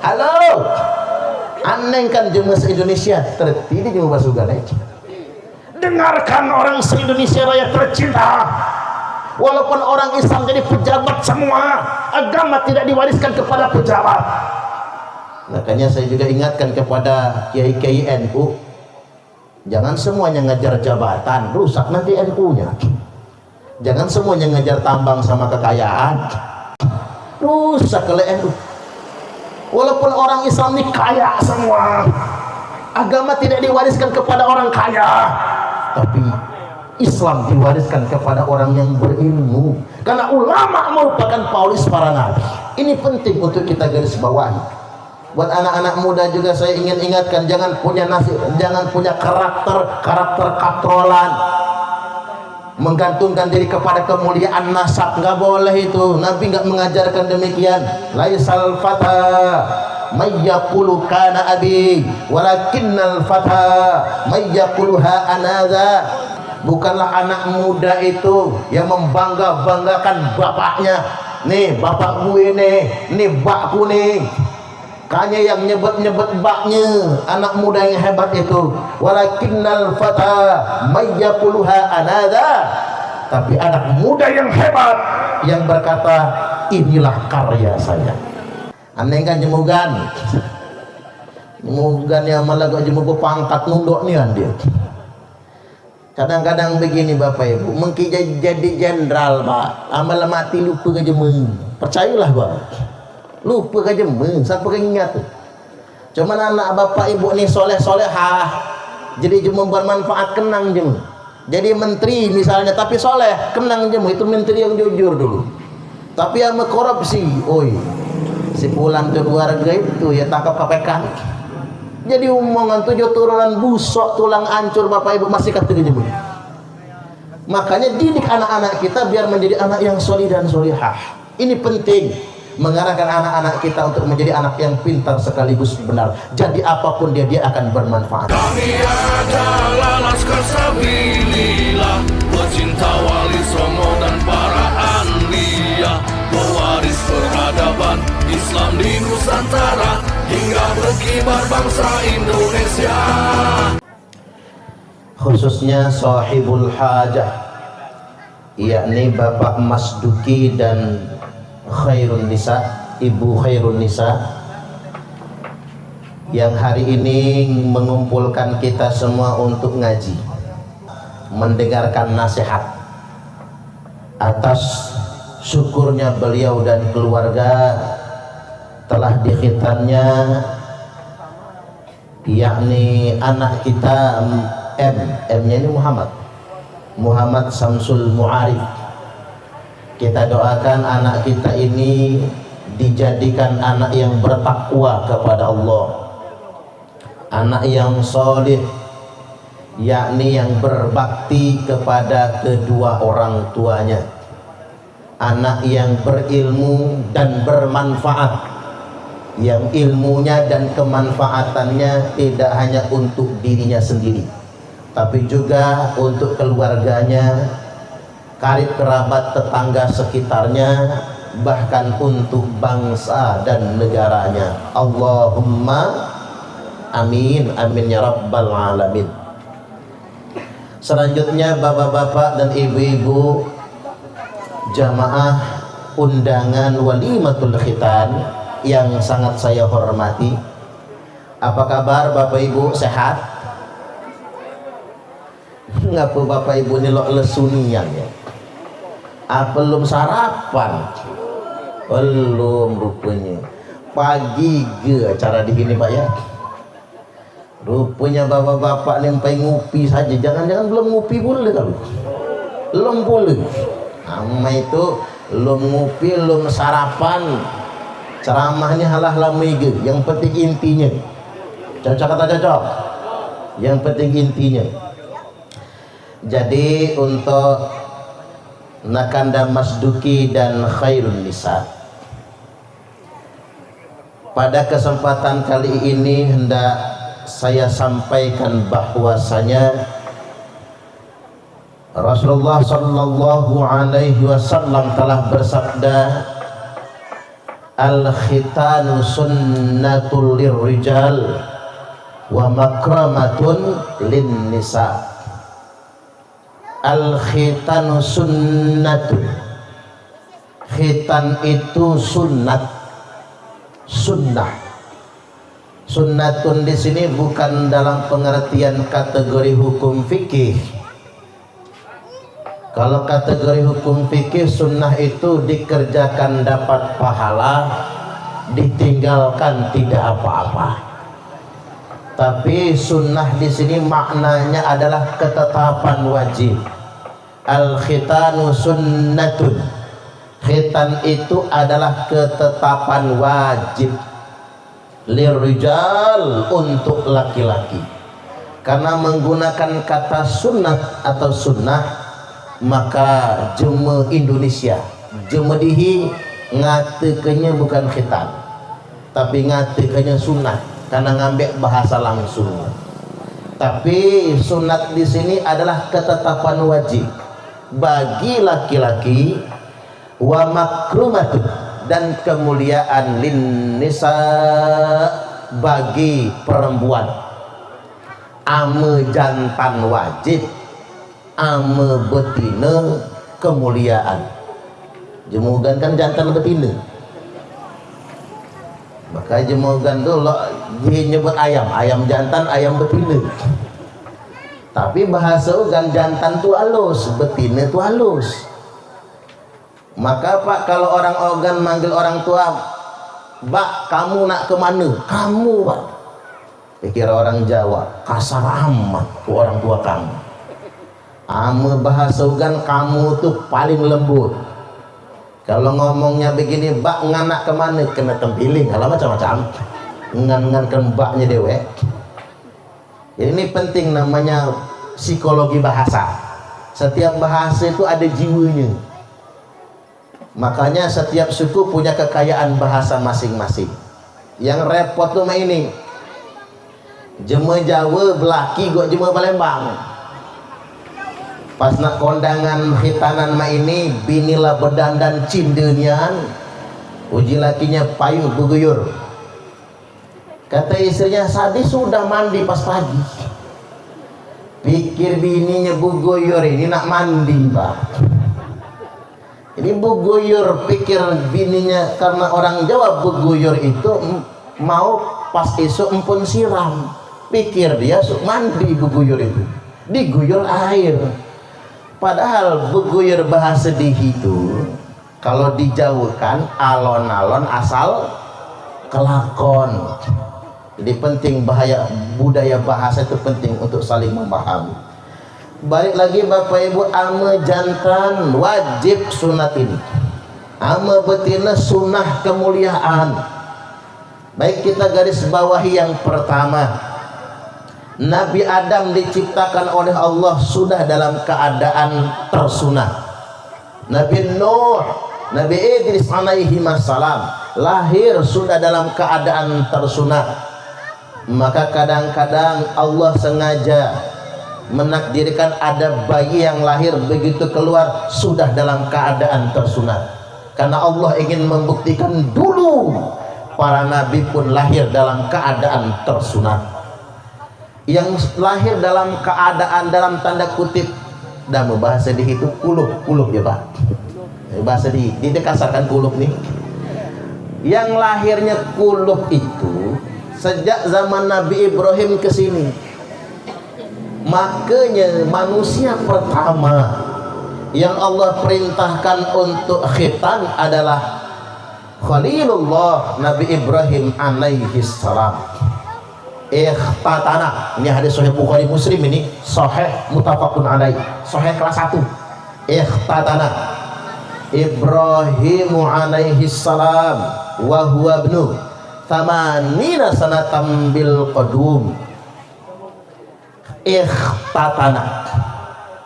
Halo, aneh kan jemaah se-Indonesia tertidi jemaah basugan. Dengarkan orang se-Indonesia raya tercinta. Walaupun orang Islam jadi pejabat semua, agama tidak diwariskan kepada pejabat. Makanya saya juga ingatkan kepada kiai-kiai NU, jangan semuanya ngajar jabatan, rusak nanti NU-nya. Jangan semuanya ngajar tambang sama kekayaan, rusak oleh NU. Walaupun orang Islam ini kaya semua, agama tidak diwariskan kepada orang kaya, tapi Islam diwariskan kepada orang yang berilmu, karena ulama merupakan paulis para nabi. Ini penting untuk kita garis bawahi. Buat anak-anak muda juga saya ingin ingatkan, jangan punya karakter katrolan, menggantungkan diri kepada kemuliaan nasab. Nggak boleh itu. Nabi nggak mengajarkan demikian. Laisal fata mayyaqulu kana abi walakinnal fata mayyaquluha anaza. Bukanlah anak muda itu yang membangga-banggakan bapaknya. Nih bapak gue nih bakku nih. Kayaknya yang nyebut-nyebut baknya. Anak muda yang hebat itu. Walakinnal fata mayyaquluha anada. Tapi anak muda yang hebat yang berkata, inilah karya saya. Aneh kan jemugan yang malah gak jemuk pangkat nunduk nih dia. Kadang-kadang begini Bapak Ibu, mungkin jadi jenderal Pak, amal mati lupa ke jemung. Percayalah Pak, lupa ke jemung, siapa yang ingat tuh. Cuman anak Bapak Ibu nih soleh-solehah, jadi jemung bermanfaat, kenang jemung. Jadi menteri misalnya tapi soleh, kenang jemung, itu menteri yang jujur dulu. Tapi yang korupsi, oi, si pulang ke keluarga itu ya tangkap KPK. Jadi omongan 7 turunan busok, tulang hancur Bapak Ibu masih kata jemur. Makanya didik anak-anak kita biar menjadi anak yang solih dan solihah. Ini penting, mengarahkan anak-anak kita untuk menjadi anak yang pintar sekaligus benar. Jadi apapun dia akan bermanfaat. Kami adalah Laskar Sabilillah, pecinta Wali Songo dan para anbiya, pewaris peradaban Islam di Nusantara hingga berkibar bangsa Indonesia. Khususnya sahibul hajah, yakni Bapak Mas Duki dan Khairun Nisa, Ibu Khairun Nisa, yang hari ini mengumpulkan kita semua untuk ngaji, mendengarkan nasihat. Atas syukurnya beliau dan keluarga telah dikhitannya, yakni anak kita M-nya ini Muhammad Samsul Mu'arif. Kita doakan anak kita ini dijadikan anak yang bertakwa kepada Allah, anak yang soleh, yakni yang berbakti kepada kedua orang tuanya, anak yang berilmu dan bermanfaat, yang ilmunya dan kemanfaatannya tidak hanya untuk dirinya sendiri, tapi juga untuk keluarganya, karib kerabat tetangga sekitarnya, bahkan untuk bangsa dan negaranya. Allahumma amin, amin ya rabbal alamin. Selanjutnya bapak-bapak dan ibu-ibu jamaah undangan walimatul khitan yang sangat saya hormati, apa kabar Bapak Ibu, sehat? Ngapa Bapak Ibu ini lo lesunian ya? Belum sarapan? Belum rupanya. Pagi ge acara di sini Pak ya. Rupanya bapak-bapak yang pengen ngupi saja, jangan-jangan belum ngupi pula kalau. Belum pula. Nama itu belum ngupi, belum sarapan. Ceramahnya halah lamege, yang penting intinya. Cocok kata cocok? Yang penting intinya. Jadi untuk Nakanda Mas Duki dan Khairun Nisa, pada kesempatan kali ini hendak saya sampaikan bahwasanya Rasulullah sallallahu alaihi wasallam telah bersabda, al-khitanu sunnatul lirrijal wa makramatun lin nisa. Al-khitanu sunnatun, khitan itu sunnah. Sunnatun di sini bukan dalam pengertian kategori hukum fikih. Kalau kategori hukum fikih, sunnah itu dikerjakan dapat pahala, ditinggalkan tidak apa-apa. Tapi sunnah di sini maknanya adalah ketetapan wajib. Al-khitanu sunnatun, khitan itu adalah ketetapan wajib. Lirijal, untuk laki-laki. Karena menggunakan kata sunnat atau sunnah, maka jemaah Indonesia jemedihi ngatekenya bukan khitan, tapi ngatekenya sunnah karena ngambil bahasa langsung. Tapi sunat di sini adalah ketetapan wajib bagi laki-laki, wa makrumatun, dan kemuliaan lin nisa, bagi perempuan. Ame jantan wajib, ame betina kemuliaan. Jemugan kan jantan betina, maka jemugan tuh dia nyebut ayam jantan, ayam betina. Tapi bahasa ugan jantan tuh halus, betina tuh halus. Maka Pak, kalau orang organ manggil orang tua, Mbak, kamu nak kemana? Kamu, Pak. Pikir orang Jawa, kasar amat tuh orang tua kamu. Ame bahasa ugan kamu tuh paling lembut. Kalau ngomongnya begini, Mbak, nganak kemana? Kena tempiling, kalau macam-macam. Ngan ke mbaknya dewe. Jadi ini penting, namanya psikologi bahasa. Setiap bahasa itu ada jiwanya. Makanya setiap suku punya kekayaan bahasa masing-masing. Yang repot tuh mah ini, jema Jawa belaki gua jema Palembang. Pas nak kondangan khitanan mah ini, binilah berdandan cindenian, uji lakinya payung buguyur. Kata istrinya, Sadi sudah mandi pas pagi. Pikir bininya buguyur ini nak mandi, Pak. Ini buguyur, pikir bininya, karena orang Jawa buguyur itu mau pas esok empun siram. Pikir dia mandi buguyur itu, diguyur air. Padahal buguyur bahasa dihi itu kalau dijauhkan alon-alon asal kelakon. Jadi penting, bahaya budaya bahasa itu penting untuk saling memahami. Balik lagi Bapak Ibu, ame jantan wajib sunat ini, ame betina sunnah kemuliaan. Baik, kita garis bawahi yang pertama, Nabi Adam diciptakan oleh Allah sudah dalam keadaan tersunat. Nabi Nuh, Nabi Idris alaihi salam lahir sudah dalam keadaan tersunat. Maka kadang-kadang Allah sengaja menakdirkan ada bayi yang lahir, begitu keluar sudah dalam keadaan tersunat, karena Allah ingin membuktikan dulu para nabi pun lahir dalam keadaan tersunat. Yang lahir dalam keadaan dalam tanda kutip, dan bahasa di itu kulub ya Pak, bahasa di kasarkan kulub nih. Yang lahirnya kulub itu sejak zaman Nabi Ibrahim ke sini. Makanya manusia pertama yang Allah perintahkan untuk khitan adalah Khalilullah Nabi Ibrahim alaihi salam. Ikhtatana, ini hadis sahih Bukhari Muslim, ini sahih muttafaqun alaih, sahih kelas 1. Ikhtatana Ibrahim alaihi salam wa huwa ibnu 80 sanatan bil qadum. Ikhtatana,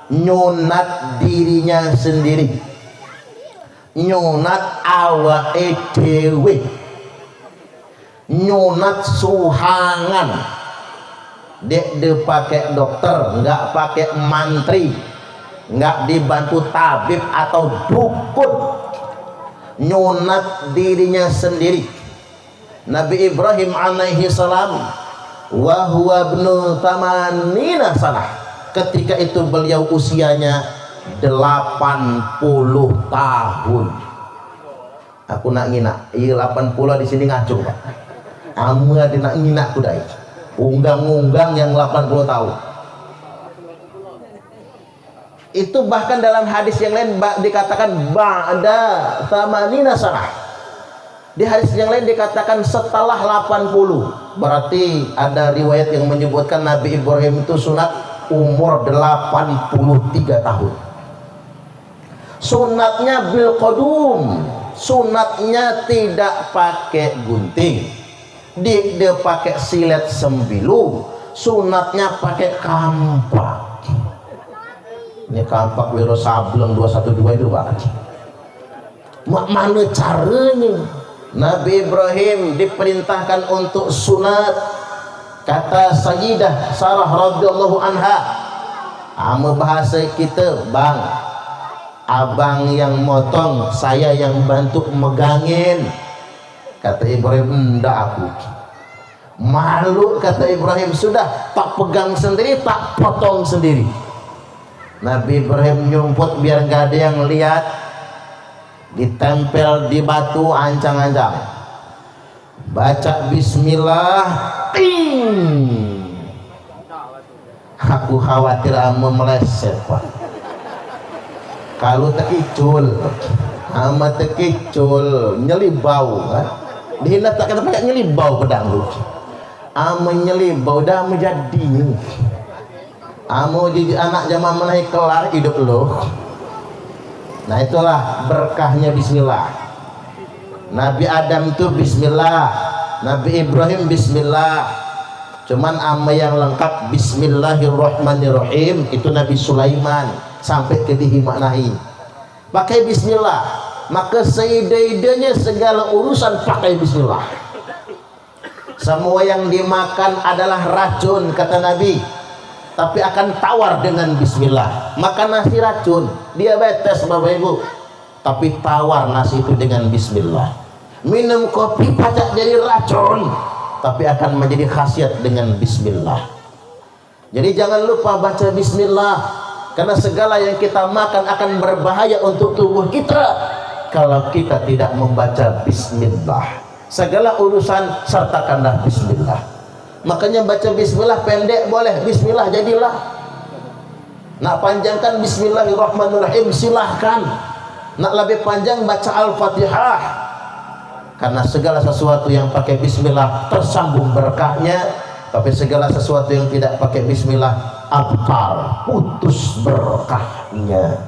nyunat dirinya sendiri, nyunat awake dhewe, nyunat suhangan. Dek de pakai dokter, nggak pakai mantri, nggak dibantu tabib atau dukun. nyunat dirinya sendiri. Nabi Ibrahim alaihi salam wa huwa ibnu tamanina sanah, ketika itu beliau usianya 80 tahun. Aku nak ngina, iya 80 di sini ngacung Pak. Amu ada nak ngina kudai. Unggang-unggang yang 80 tahun. Itu bahkan dalam hadis yang lain dikatakan ba'da tamanina sanah. Di hadis yang lain dikatakan setelah 80. Berarti ada riwayat yang menyebutkan Nabi Ibrahim itu sunat umur 83 tahun. Sunatnya bil qadum, sunatnya tidak pakai gunting, dia pakai silet sembilu, sunatnya pakai kampak. Ini kampak Wiro Sableng 212 itu Pak. Mana caranya? Nabi Ibrahim diperintahkan untuk sunat. Kata Sayyidah Sarah radhiyallahu anha, ame bahasa kita, bang, abang yang motong, saya yang bantu megangin. Kata Ibrahim, enggak aku. Malu kata Ibrahim, sudah tak pegang sendiri, tak potong sendiri. Nabi Ibrahim nyumput biar gak ada yang lihat, ditempel di batu ancang-ancang, baca bismillah, ting. Aku khawatir ame meleset Pak. Kalau tekicul ama tekicul nyelibau kan, dihina tak kata pakai nyelibau pedang lu, ama nyelibau dah menjadi amo jadi anak zaman menaik kelar hidup lo. Nah itulah berkahnya bismillah. Nabi Adam itu bismillah, Nabi Ibrahim bismillah, cuman ama yang lengkap bismillahirrahmanirrahim itu Nabi Sulaiman sampai ke dimaknai pakai bismillah. Maka seide-idenya segala urusan pakai bismillah. Semua yang dimakan adalah racun kata Nabi, tapi akan tawar dengan bismillah. Makan nasi racun, diabetes Bapak Ibu, tapi tawar nasi itu dengan bismillah. Minum kopi pacak jadi racun, tapi akan menjadi khasiat dengan bismillah. Jadi jangan lupa baca bismillah, karena segala yang kita makan akan berbahaya untuk tubuh kita kalau kita tidak membaca bismillah. Segala urusan sertakanlah bismillah. Makanya baca bismillah pendek boleh, bismillah jadilah. Nak panjangkan bismillahirrahmanirrahim silahkan. Nak lebih panjang baca al-fatihah. Karena segala sesuatu yang pakai bismillah tersambung berkahnya, tapi segala sesuatu yang tidak pakai bismillah abtar, putus berkahnya.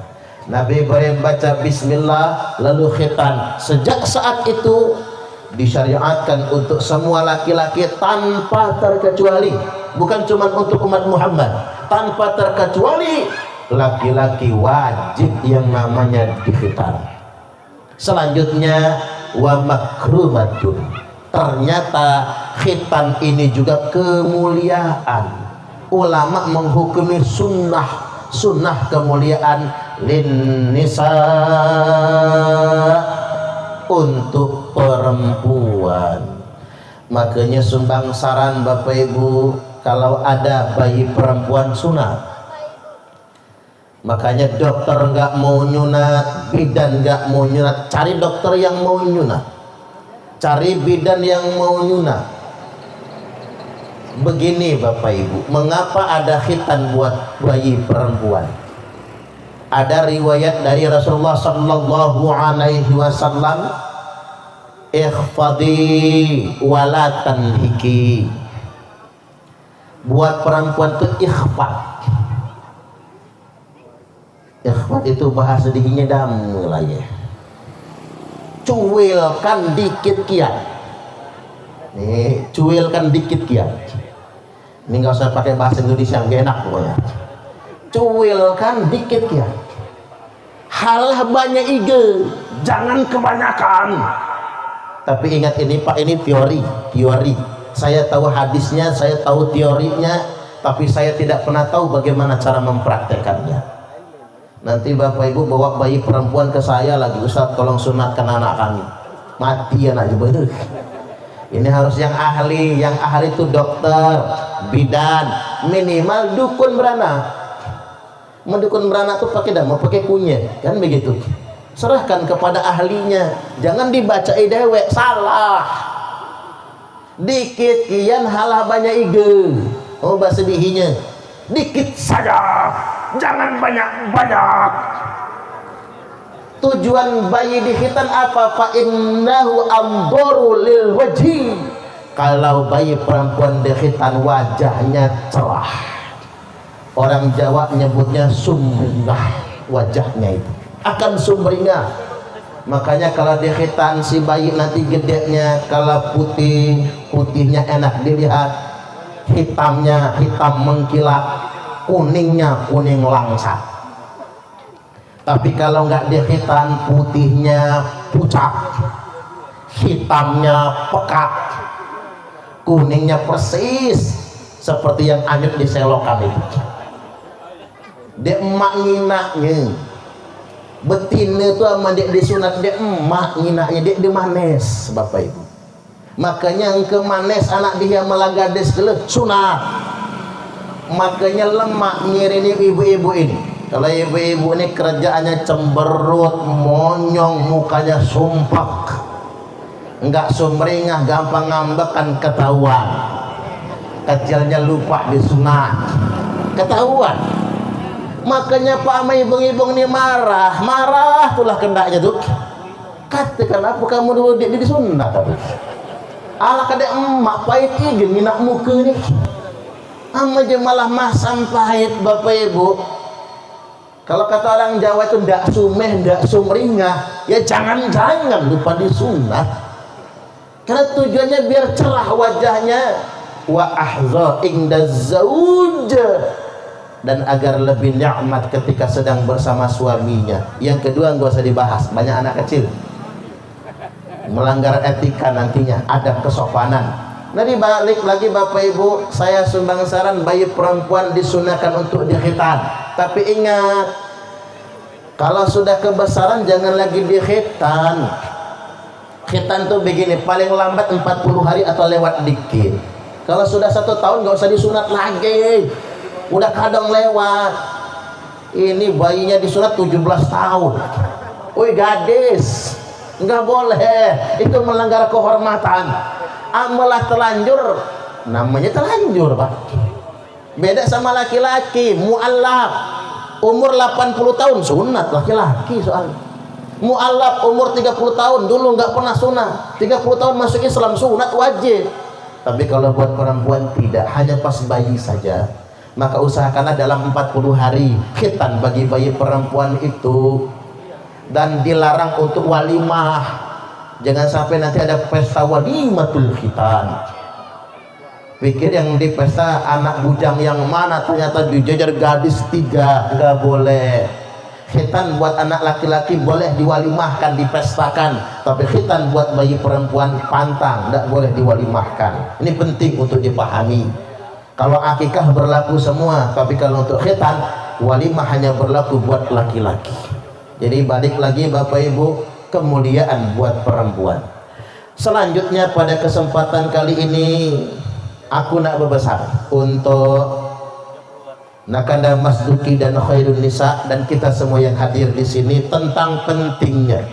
Nabi Ibrahim baca bismillah lalu khitan. Sejak saat itu disyariatkan untuk semua laki-laki tanpa terkecuali, bukan cuma untuk umat Muhammad, tanpa terkecuali laki-laki wajib yang namanya dikhitan. Selanjutnya wa makrumatun, ternyata khitan ini juga kemuliaan. Ulama menghukumi sunnah kemuliaan lin nisa, untuk perempuan. Makanya sumbang saran Bapak Ibu, kalau ada bayi perempuan sunat. Makanya dokter nggak mau nyunat, bidan nggak mau nyunat, cari dokter yang mau nyunat, cari bidan yang mau nyunat. Begini Bapak Ibu, mengapa ada khitan buat bayi perempuan? Ada riwayat dari Rasulullah sallallahu alaihi wasallam, ikhfadi wala tanhiki. Buat perempuan itu ikhfad. Ikhfad itu bahasa dihinya damu lah ya. Cuilkan dikit kiat. Nih, cuilkan dikit kiat. Ini nggak usah pakai bahasa Indonesia yang gak enak pokoknya. Cuilkan dikit ya. Halah banyak ide, jangan kebanyakan. Tapi ingat ini Pak, ini teori. Saya tahu hadisnya, saya tahu teorinya, tapi saya tidak pernah tahu bagaimana cara mempraktekannya. Nanti bapak ibu bawa bayi perempuan ke saya lagi, Ustaz tolong sunatkan anak kami, mati anak juga. Ini harus yang ahli itu dokter, bidan, minimal dukun beranak. Mendukun beranak tuh pakai dama, pakai kunyit, kan begitu. Serahkan kepada ahlinya, jangan dibaca dewek, salah. Dikit kian halah banyak ige. Oh bahasa dihinya, dikit saja, jangan banyak-banyak. Tujuan bayi di khitan apa? Fa innahu amdaru lil wajhi. Kalau bayi perempuan di khitan wajahnya cerah. Orang Jawa nyebutnya sumringah, wajahnya itu akan sumringah. Makanya kalau di khitan si bayi nanti gedenya, kalau putihnya enak dilihat, hitamnya hitam mengkilat, kuningnya kuning langsat. Tapi kalau nggak dikhitan, putihnya pucat, hitamnya pekat, kuningnya persis seperti yang anyut di selokan itu. Dia emak nginaknya, betina itu sama dia disunat, dia emak nginaknya, dia dimanes bapak ibu. Makanya yang kemanes anak dia melagades ke sunat. Makanya lemak ngirini ibu-ibu ini. Kalau ibu-ibu ini kerjaannya cemberut, monyong, mukanya sumpek, enggak sumringah, gampang ngambek kan ketahuan. Kecilnya lupa disunat, ketahuan. Makanya Pak ama ibu-ibu ini marah tulah kendaknya tuh. Katakan apa kamu dulu disunat tapi. Ala kada emak pahit igen minak muka nih. Ama je malah masam pahit bapak ibu. Kalau kata orang Jawa itu ndak sumeh, ndak sumringah, ya jangan lupa disunat. Karena tujuannya biar cerah wajahnya, wa ahza inda zauj, dan agar lebih nikmat ketika sedang bersama suaminya. Yang kedua nggak usah dibahas, banyak anak kecil melanggar etika nantinya, adab kesopanan. Nanti balik lagi bapak ibu, saya sumbang saran bayi perempuan disunahkan untuk dikhitan. Tapi ingat, kalau sudah kebesaran jangan lagi dikhitan. Khitan tuh begini, paling lambat 40 hari atau lewat dikit. Kalau sudah 1 tahun nggak usah disunat lagi, udah kadang lewat. Ini bayinya disunat 17 tahun. Woi gadis, nggak boleh, itu melanggar kehormatan. Amalah telanjur, namanya telanjur pak. Beda sama laki-laki, mu'allaf umur 80 tahun sunat laki-laki soalnya. Mu'allaf umur 30 tahun dulu nggak pernah sunat, 30 tahun masuk Islam sunat wajib. Tapi kalau buat perempuan tidak, hanya pas bayi saja. Maka usahakanlah dalam 40 hari khitan bagi bayi perempuan itu, dan dilarang untuk walimah. Jangan sampai nanti ada pesta walimatul khitan. Pikir yang di pesta anak bujang yang mana, ternyata dijajar gadis 3, nggak boleh. Khitan buat anak laki-laki boleh diwalimahkan, dipestakan, tapi khitan buat bayi perempuan pantang, nggak boleh diwalimahkan. Ini penting untuk dipahami. Kalau akikah berlaku semua, tapi kalau untuk khitan, walimah hanya berlaku buat laki-laki. Jadi balik lagi bapak ibu, kemuliaan buat perempuan. Selanjutnya pada kesempatan kali ini aku nak berbesar untuk Nakanda Mas Duki dan Khairun Nisa dan kita semua yang hadir di sini tentang pentingnya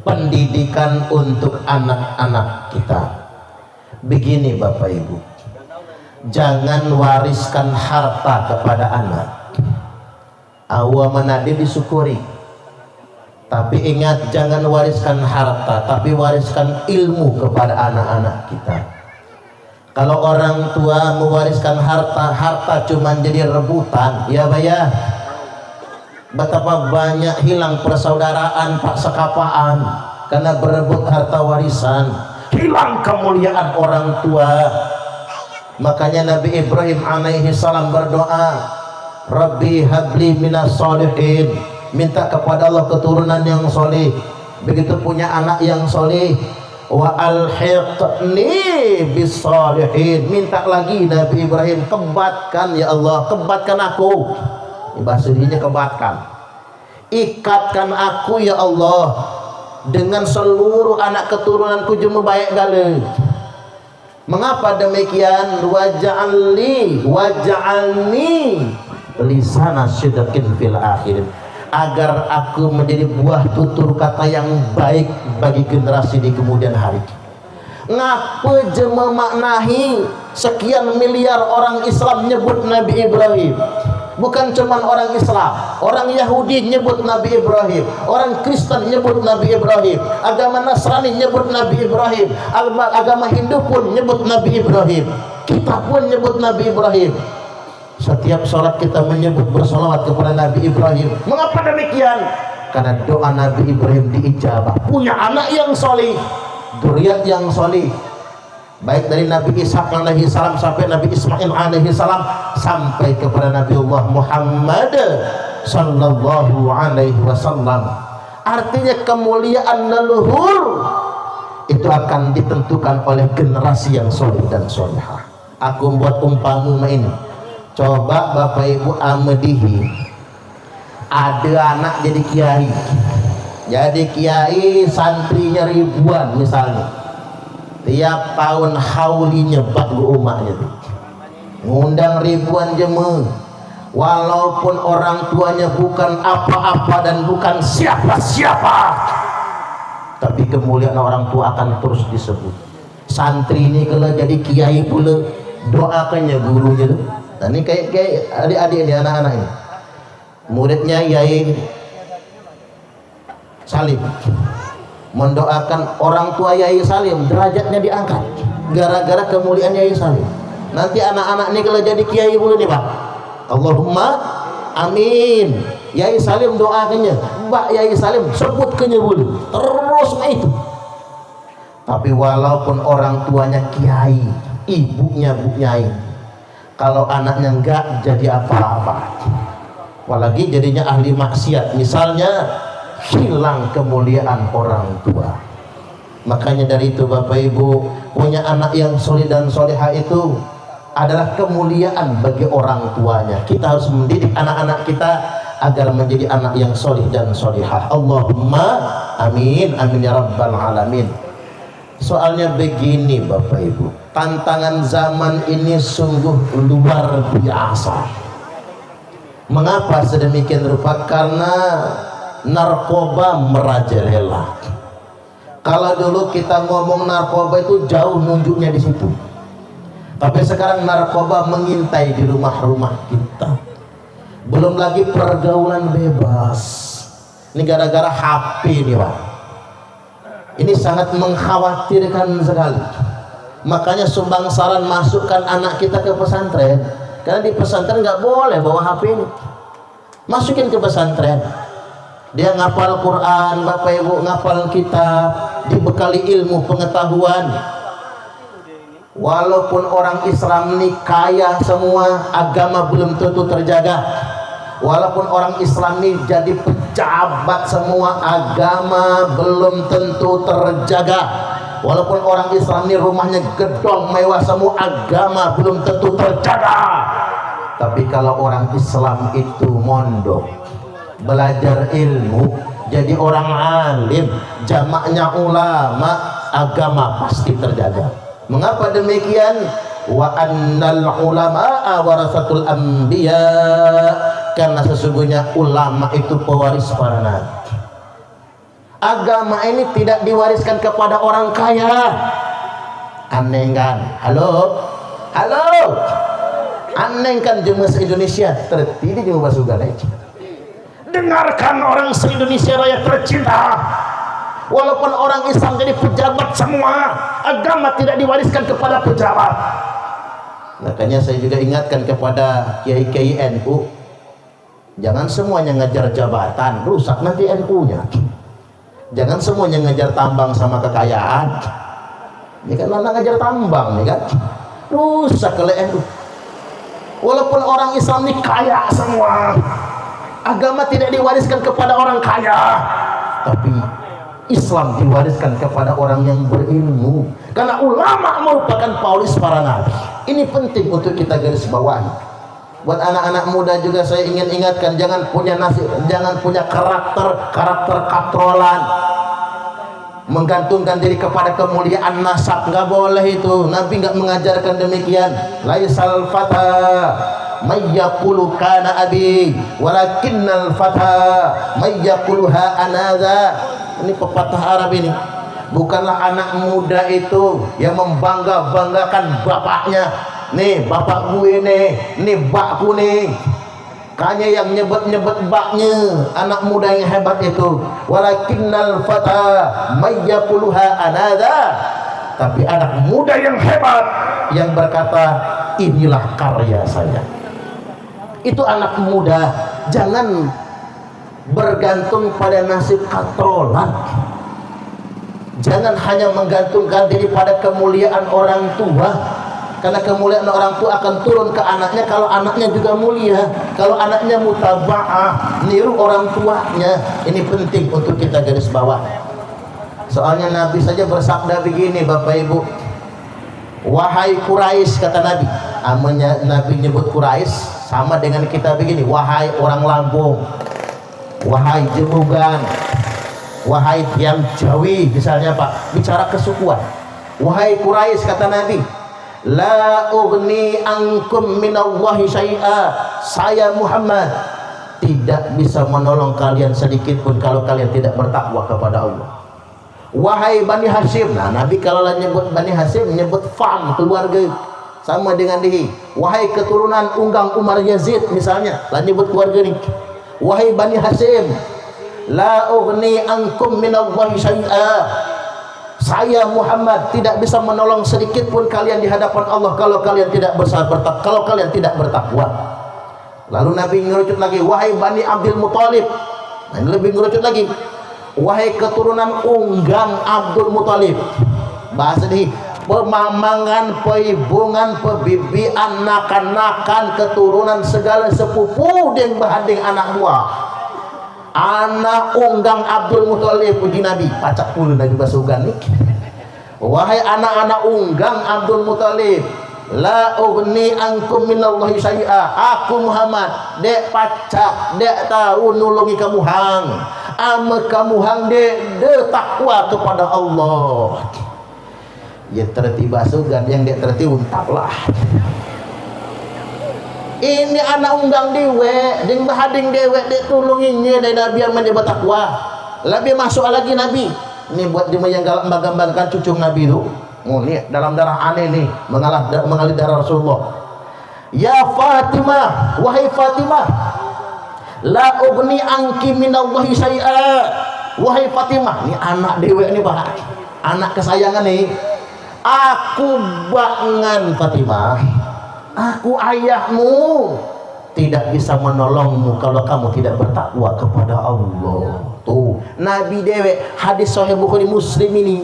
pendidikan untuk anak-anak kita. Begini bapak ibu, jangan wariskan harta kepada anak. Awamanadi disyukuri. Tapi ingat, jangan wariskan harta, tapi wariskan ilmu kepada anak-anak kita. Kalau orang tua mewariskan harta, harta cuma jadi rebutan, ya bayar. Betapa banyak hilang persaudaraan, pak sekapaan, karena berebut harta warisan. Hilang kemuliaan orang tua. Makanya Nabi Ibrahim alaihi salam berdoa, Rabbi habli minas solihin, minta kepada Allah keturunan yang soleh. Begitu punya anak yang soleh, wa alhiqni bis solihin, minta lagi Nabi Ibrahim, kebatkan ya Allah, kebatkan aku. Bahasa dirinya kebatkan, ikatkan aku ya Allah dengan seluruh anak keturunanku jemu baik gale. Mengapa demikian? Waj'alni lisana sidqin fil akhirin, agar aku menjadi buah tutur kata yang baik bagi generasi di kemudian hari. Ngapa je memaknahi sekian miliar orang Islam nyebut Nabi Ibrahim? Bukan cuma orang Islam, orang Yahudi nyebut Nabi Ibrahim, orang Kristen nyebut Nabi Ibrahim, agama Nasrani nyebut Nabi Ibrahim, agama Hindu pun nyebut Nabi Ibrahim, kita pun nyebut Nabi Ibrahim. Setiap sholat kita menyebut bersolawat kepada Nabi Ibrahim. Mengapa demikian? Karena doa Nabi Ibrahim diijabah, punya anak yang solih, dzurriyyat yang solih, baik dari Nabi Ishaq alaihi salam sampai Nabi Ismail alaihi salam sampai kepada Nabiullah Muhammad sallallahu alaihi wasallam. Artinya kemuliaan leluhur itu akan ditentukan oleh generasi yang soleh dan solehah. Aku buat umpama ini. Coba Bapak Ibu amedihi, ada anak jadi kiai, santrinya ribuan misalnya, tiap tahun hauli nyebat ke umatnya, ngundang ribuan jemaah, walaupun orang tuanya bukan apa-apa dan bukan siapa-siapa, tapi kemuliaan orang tua akan terus disebut. Santri ini kalau jadi kiai pula doakannya gurunya tuh. Nah ini kayak adik-adik ini, anak-anak ini, muridnya Yai Salim mendoakan orang tua Yai Salim derajatnya diangkat gara-gara kemuliaan Yai Salim. Nanti anak-anak ini kalau jadi kiai pula nih Pak, Allahumma amin, Yai Salim doakannya, Mbak Yai Salim sebutkannya dulu terus itu. Tapi walaupun orang tuanya kiai, ibunya Bu Nyai, kalau anaknya enggak jadi apa-apa, apalagi jadinya ahli maksiat misalnya, hilang kemuliaan orang tua. Makanya dari itu Bapak Ibu, punya anak yang soleh dan soleha itu adalah kemuliaan bagi orang tuanya. Kita harus mendidik anak-anak kita agar menjadi anak yang soleh dan solehah. Allahumma amin, amin ya rabbal alamin. Soalnya begini Bapak Ibu, tantangan zaman ini sungguh luar biasa. Mengapa sedemikian rupa? Karena narkoba merajalela. Kalau dulu kita ngomong narkoba itu jauh nunjuknya di situ, tapi sekarang narkoba mengintai di rumah-rumah kita. Belum lagi pergaulan bebas. Ini gara-gara HP nih Pak. Ini sangat mengkhawatirkan sekali. Makanya sumbangsaran masukkan anak kita ke pesantren, karena di pesantren nggak boleh bawa HP ini. Masukin ke pesantren, dia ngapal Quran Bapak Ibu, ngapal kitab, dibekali ilmu pengetahuan. Walaupun orang Islam ini kaya semua, agama belum tentu terjaga. Walaupun orang Islam ini jadi pejabat semua, agama belum tentu terjaga. Walaupun orang Islam ini rumahnya gedong mewah semua, agama belum tentu terjaga. Tapi kalau orang Islam itu mondok, belajar ilmu, jadi orang alim, jamaknya ulama, agama pasti terjaga. Mengapa demikian? Wa annal ulama'a warasatul anbiya, karena sesungguhnya ulama itu pewaris para nabi. Agama ini tidak diwariskan kepada orang kaya. Aneh kan? Halo? Aneh kan jemaah se-Indonesia tertidi jemaah basugan. Dengarkan orang se-Indonesia raya tercinta, walaupun orang Islam jadi pejabat semua, agama tidak diwariskan kepada pejabat. Makanya saya juga ingatkan kepada kiai-kiai NU, jangan semuanya ngejar jabatan, rusak nanti NU-nya. Jangan semuanya ngejar tambang sama kekayaan. Ini kan mana ngejar tambang nih kan, rusak kalau NU. Walaupun orang Islam ini kaya semua, agama tidak diwariskan kepada orang kaya, tapi Islam diwariskan kepada orang yang berilmu, karena ulama merupakan pewaris para nabi. Ini penting untuk kita garis bawahi. Buat anak-anak muda juga saya ingin ingatkan, jangan punya karakter katrolan, menggantungkan diri kepada kemuliaan nasab. Nggak boleh itu. Nabi nggak mengajarkan demikian. Laisal fata may yaqulu kana abi walakinnal fata may yaquluha anadha. Ini pepatah Arab ini. Bukanlah anak muda itu yang membangga-banggakan bapaknya. Nih bapak gue nih bakku nih. Kayaknya yang nyebut-nyebut baknya. Anak muda yang hebat itu. Walakinnal fata may yaquluha anadha. Tapi anak muda yang hebat yang berkata, inilah karya saya. Itu anak muda. Jangan bergantung pada nasib katrolan. Jangan hanya menggantungkan diri pada kemuliaan orang tua. Karena kemuliaan orang tua akan turun ke anaknya kalau anaknya juga mulia. Kalau anaknya mutaba'ah, niru orang tuanya. Ini penting untuk kita garis bawah. Soalnya Nabi saja bersabda begini, Bapak Ibu. Wahai Quraisy, kata Nabi. Nabi nyebut Quraisy sama dengan kita begini. Wahai orang Lampung, wahai Jemugan, wahai tiang Jawi, misalnya Pak, bicara kesukuan. Wahai Quraisy, kata Nabi, la ughni ankum minallahi syai'a. Saya Muhammad tidak bisa menolong kalian sedikit pun kalau kalian tidak bertakwa kepada Allah. Wahai Bani Hashim, nah Nabi kalau nyebut Bani Hashim nyebut fam, keluarga, sama dengan dihi. Wahai keturunan Unggang Umar Yazid misalnya, lah nyebut keluarga ini. Wahai Bani Hashim, la ughni ankum minallahi syai'a. Saya Muhammad tidak bisa menolong sedikit pun kalian di hadapan Allah kalau kalian tidak kalau kalian tidak bertakwa. Lalu Nabi ngerucut lagi, wahai Bani Abdul Muthalib. Nah, ini lebih ngerucut lagi. Wahai keturunan Unggang Abdul Muthalib. Bahasa ini pemamangan, peibungan, pebibian, nakan-nakan, keturunan segala sepupu dan bahading anak buah. Anak Unggang Abdul Muthalib, puji Nabi. Pacak puluh Nabi basugan nih. Wahai anak-anak Unggang Abdul Muthalib, la ughni ankum minallahi syai'a. Aku Muhammad dek pacak, dek tahu nulungi kamu hang. Ama kamu hang dek takwa kepada Allah. Ya terti basugan yang dek terti untaklah. Ini anak Unggang dewe, ding bahading dewe dek tulunginya dari Nabi yang menjabat takwa. Lebih masuk lagi Nabi. Ini buat dia yang gambarkan cucu Nabi itu. Oh, ini dalam darah aneh nih, mengalir darah Rasulullah. Ya Fatimah, wahai Fatimah, la ughni anki minallahi syai'a. Wahai Fatimah, ini anak dewe ini Pak. Anak kesayangan nih. Aku bangan Fatimah. Aku ayahmu tidak bisa menolongmu kalau kamu tidak bertakwa kepada Allah. Tuh, Nabi dewe, hadis Sahih Bukhari Muslim ini.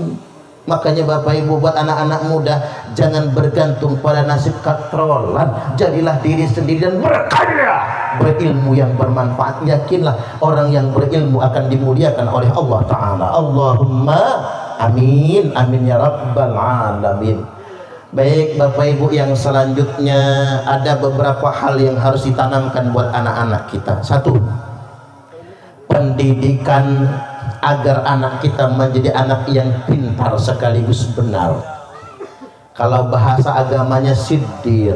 Makanya Bapak Ibu, buat anak-anak muda, jangan bergantung pada nasib katrolan. Jadilah diri sendiri dan berkarya, berilmu yang bermanfaat. Yakinlah orang yang berilmu akan dimuliakan oleh Allah Ta'ala. Allahumma amin, amin ya rabbal alamin. Baik Bapak Ibu, yang selanjutnya ada beberapa hal yang harus ditanamkan buat anak-anak kita. Satu, pendidikan agar anak kita menjadi anak yang pintar sekaligus benar. Kalau bahasa agamanya siddiq.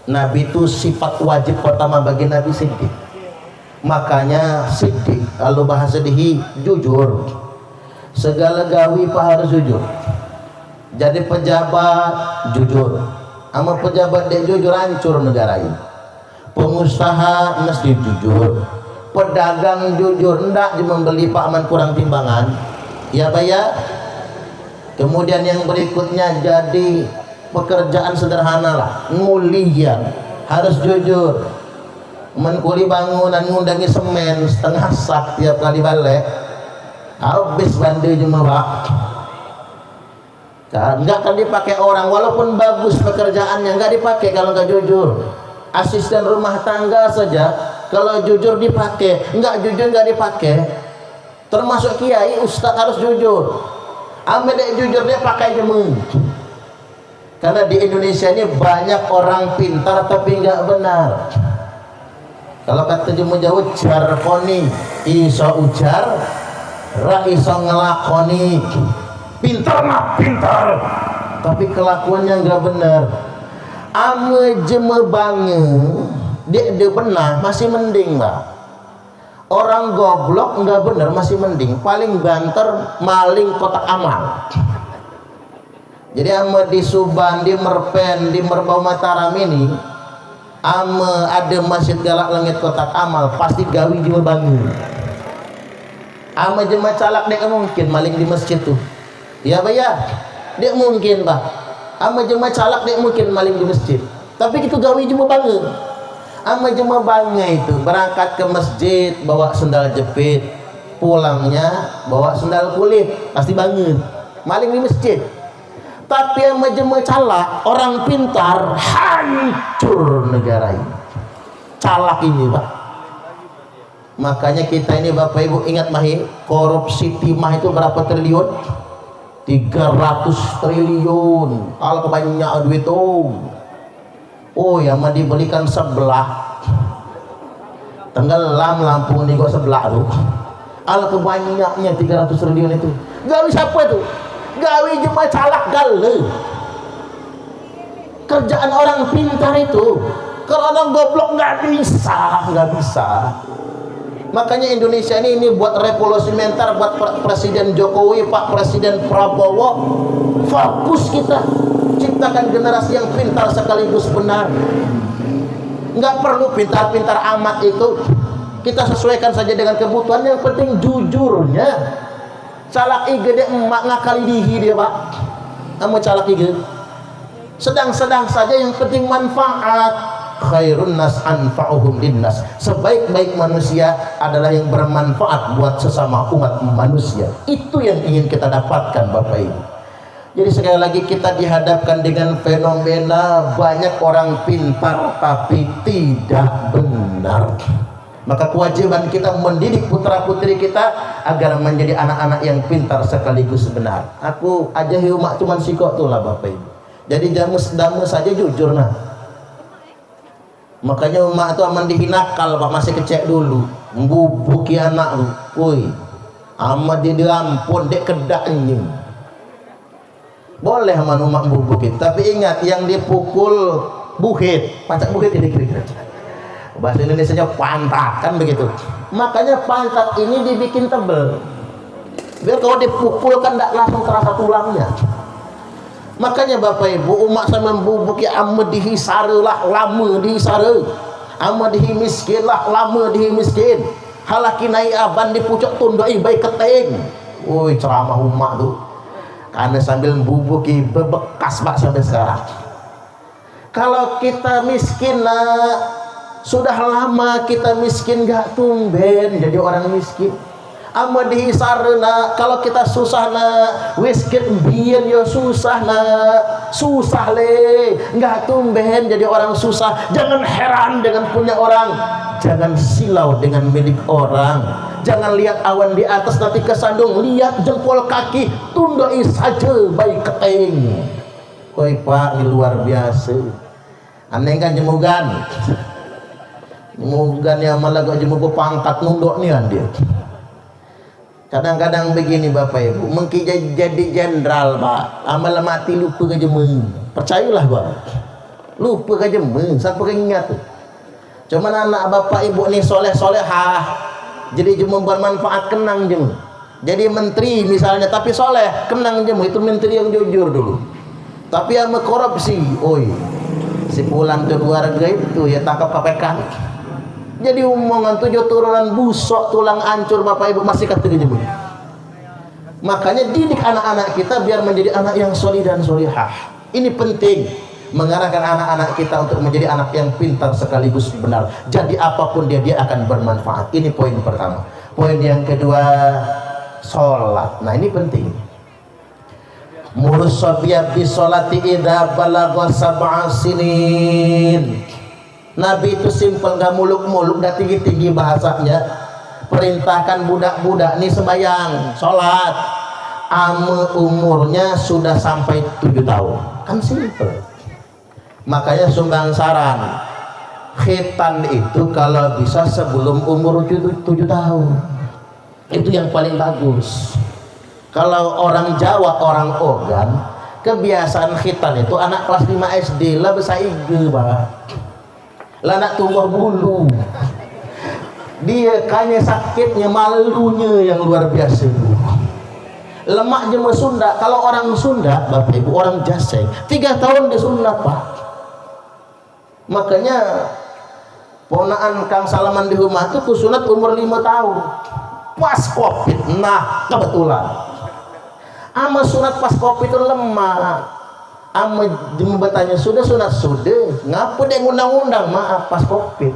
Nabi itu sifat wajib pertama bagi Nabi siddiq. Makanya siddiq, kalau bahasa dihi jujur. Segala gawi pak harus jujur. Jadi pejabat jujur, sama pejabat dia jujur hancur negara ini. Pengusaha mesti jujur, pedagang jujur, ndak membeli Pak Man kurang timbangan, ya bayar. Kemudian yang berikutnya jadi pekerjaan sederhana lah, ngulian harus jujur. Menkuli bangunan ngundangi semen setengah sak tiap kali balik, habis bandu cuma Pak. Enggak akan dipakai orang, walaupun bagus pekerjaannya enggak dipakai kalau enggak jujur. Asisten rumah tangga saja kalau jujur dipakai, enggak jujur enggak dipakai. Termasuk kiai, ustaz harus jujur. Ame dek jujur dia pakai jemu. Karena di Indonesia ini banyak orang pintar tapi enggak benar. Kalau kata jemu Jawa jarkoni iso ujar ra iso ngelakoni. Pintar mah pintar, tapi kelakuannya nggak benar. Ame jeme bange dia benar masih mending lah. Orang goblok nggak benar masih mending, paling banter maling kotak amal. Jadi ame di Suban, di Merpen, di Merbau Mataram ini ame ada masjid galak langit kotak amal pasti gawi juga bangun. Ame jemaah calak dia mungkin maling di masjid tuh, ya bayar dia mungkin bah. Ame jemaah calak dia mungkin maling di masjid, tapi itu gawi juga bangun. Ame jemaah bangun itu berangkat ke masjid bawa sendal jepit, pulangnya bawa sendal kulit, pasti bangun maling di masjid. Tapi yang jemaah calak orang pintar hancur negara ini. Calak ini pak. Makanya kita ini Bapak Ibu ingat mahi, korupsi timah itu berapa triliun? 300 triliun. Kalau kebanyakan duit tuh. Oh yang mau dibelikan sebelah tenggelam Lampung ini kok sebelah tuh. Al kebanyaknya 300 triliun itu. Gawi siapa itu? Gawi jemaah calak gale. Kerjaan orang pintar itu. Kalau orang goblok nggak bisa. Makanya Indonesia ini buat revolusi mental buat Presiden Jokowi, Pak Presiden Prabowo. Fokus kita ciptakan generasi yang pintar sekaligus benar. Nggak perlu pintar-pintar amat itu. Kita sesuaikan saja dengan kebutuhan. Yang penting jujurnya. Calak ige dia emak ngakali dihi dia pak. Kamu calak ige. Sedang-sedang saja yang penting manfaat. Khairun nas anfa'uhum linnas. Sebaik-baik manusia adalah yang bermanfaat buat sesama umat manusia. Itu yang ingin kita dapatkan Bapak Ibu. Jadi sekali lagi kita dihadapkan dengan fenomena banyak orang pintar tapi tidak benar. Maka kewajiban kita mendidik putra putri kita agar menjadi anak-anak yang pintar sekaligus benar. Aku aja hiumak cuman sikok tuh lah Bapak Ibu. Jadi damu saja jujur nah. Makanya emak itu aman dihinakal pak, masih kecek dulu membubuki anak lu woi amat dia diampun dek kedak anjing boleh aman umak membubuki, tapi ingat yang dipukul buhit pancak buhit ini kira-kira bahasa Indonesia pantat kan begitu. Makanya pantat ini dibikin tebel biar kalau dipukul kan tidak langsung terasa tulangnya. Makanya Bapak Ibu umat sama membubuki amma dihisare lah lama dihisare, amma dihi miskin lah lama dihi miskin, halaki naik aban di pucuk tunduk baik keteng. Woi ceramah umat tuh karena sambil membubuki bebekas pak sampai sekarang. Kalau kita miskin lah sudah lama kita miskin gak tumben jadi orang miskin. Amma dihisarna kalau kita susah na wisket bian yo susah na susah le nggak tumben jadi orang susah. Jangan heran dengan punya orang, jangan silau dengan milik orang, jangan lihat awan di atas nanti kesandung, lihat jempol kaki tundoi saja baik keteng. Koi pak ini luar biasa aneh kan jemugan yang malah gak jemu pangkat nunduk nih kan dia. Kadang-kadang begini Bapak Ibu, mungkin jadi jenderal pak, amal mati lupa ke jemeng. Percayalah pak, lupa ke jemeng, sampai ingat. Cuman anak Bapak Ibu nih soleh-solehah, jadi jemeng bermanfaat kenang jemeng. Jadi menteri misalnya, tapi soleh kenang jemeng itu menteri yang jujur dulu. Tapi yang korupsi, oi, si pulang ke keluarga itu ya tangkap KPK. Jadi omongan 7 turunan busok tulang hancur Bapak Ibu masih kata jemu. Makanya didik anak-anak kita biar menjadi anak yang solih dan solihah. Ini penting mengarahkan anak-anak kita untuk menjadi anak yang pintar sekaligus benar. Jadi apapun dia akan bermanfaat. Ini poin pertama. Poin yang kedua sholat. Nah ini penting. Murus sobiya bi sholati idza balagha sab'a sinin. Nabi itu simpel, gak muluk-muluk, gak tinggi-tinggi bahasanya. Perintahkan budak-budak nih sembahyang, sholat. Umurnya sudah sampai 7 tahun. Kan simpel. Makanya sumbang saran. khitan itu kalau bisa sebelum umur 7 tahun, itu yang paling bagus. Kalau orang Jawa, orang Ogan, kebiasaan khitan itu anak kelas 5 SD lah bersaige bah, lah nak tumbuh bulu, dia kayaknya sakitnya malunya yang luar biasa. Lemak jema Sunda, kalau orang Sunda Bapak Ibu, orang Jaseng 3 tahun disunat Pak. Makanya ponaan Kang Salaman di rumah itu kusunat umur 5 tahun pas Covid. Nah kebetulan ama sunat pas Covid itu lemah, ama jema bertanya sudah sunat sudah, ngapa dia ngundang-undang maaf pas Covid.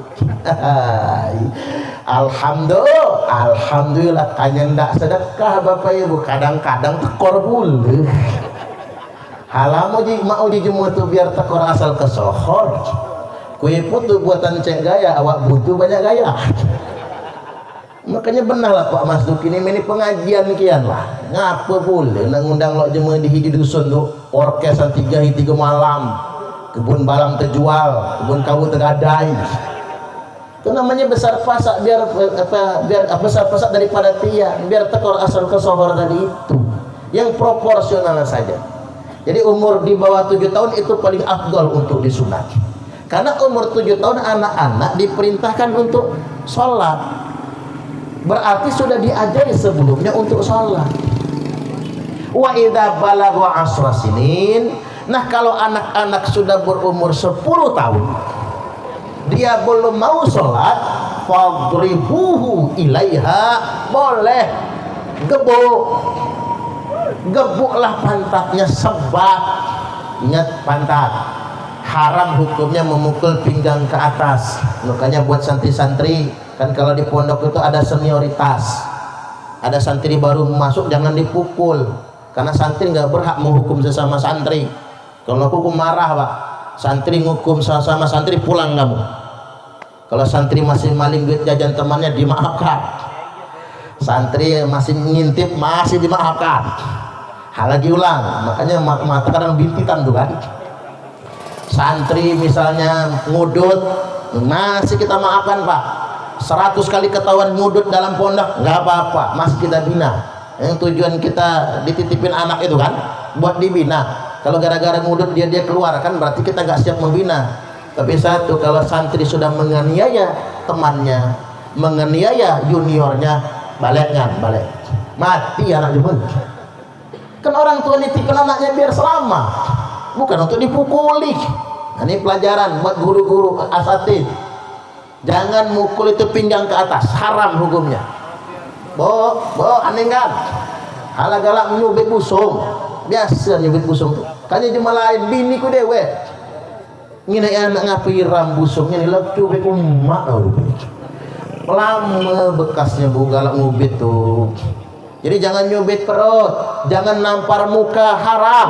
Alhamdulillah tanya ndak sedekah Bapak Ibu, kadang-kadang tekor bulu halamu mau jemur tuh biar tekor asal kesohor. Kue putu buatan cek gaya, awak butuh banyak gaya. Makanya benar lah Pak Mas Duki ini pengajian kian lah, ngapa boleh ngundang lo jemur di hidi dusun tuh orkesan 3 malam, kebun balang terjual, kebun kawu tergadai. Itu namanya besar pasak, biar besar pasak daripada tiang, biar tekor asal kesohor tadi itu yang proporsional saja. Jadi umur di bawah 7 tahun itu paling afdal untuk disunat, karena umur 7 tahun anak-anak diperintahkan untuk sholat, berarti sudah diajari sebelumnya untuk sholat. Wa idza balagha 10 sinin, nah kalau anak-anak sudah berumur 10 tahun dia belum mau sholat, fadribuhu ilaiha, boleh gebuklah pantatnya, sebab ingat pantat haram hukumnya memukul pinggang ke atas. Makanya buat santri-santri kan kalau di pondok itu ada senioritas, ada santri baru masuk jangan dipukul, karena santri nggak berhak menghukum sesama santri. Kalau hukum marah Pak, santri ngukum sama santri pulang kamu. Kalau santri masih maling duit jajan temannya dimaafkan, santri masih ngintip masih dimaafkan, hal lagi ulang. Makanya mata kadang bintitan tuh kan, santri misalnya ngudut masih kita maafkan Pak. 100 kali ketahuan ngudut dalam pondok nggak apa-apa, masih kita bina. Yang tujuan kita dititipin anak itu kan buat dibina. Kalau gara-gara ngudut dia keluar kan berarti kita nggak siap membina. Tapi satu, kalau santri sudah menganiaya temannya, menganiaya juniornya, balik mati anak jemur. Kan orang tua nitipin anaknya biar selamat, bukan untuk dipukuli. Nah, ini pelajaran buat guru-guru asatid, jangan mukul itu pinggang ke atas, haram hukumnya. Bo aneh kan halah galak nyubit busung, biasa nyubit busung tuh kayaknya cuma lain bini ku dewe ngine anak ngapi ram busungnya nih lecu be umak lama bekasnya bu galak ngubit tuh. Jadi jangan nyubit perut, jangan nampar muka, haram,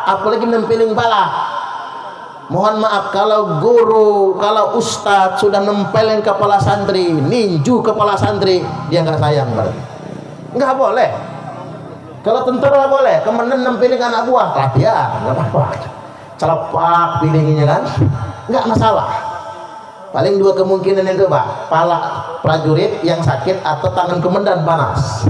apalagi nempeling bala. Mohon maaf kalau guru, kalau ustadz sudah nempelin kepala santri, ninju kepala santri, dia nggak sayang berarti. Nggak boleh. Kalau tentara boleh, kemudian nempelin anak buah, latihan, nggak apa-apa. Celepak pilihnya kan, nggak masalah. Paling 2 kemungkinan itu Pak, pala prajurit yang sakit atau tangan komandan panas.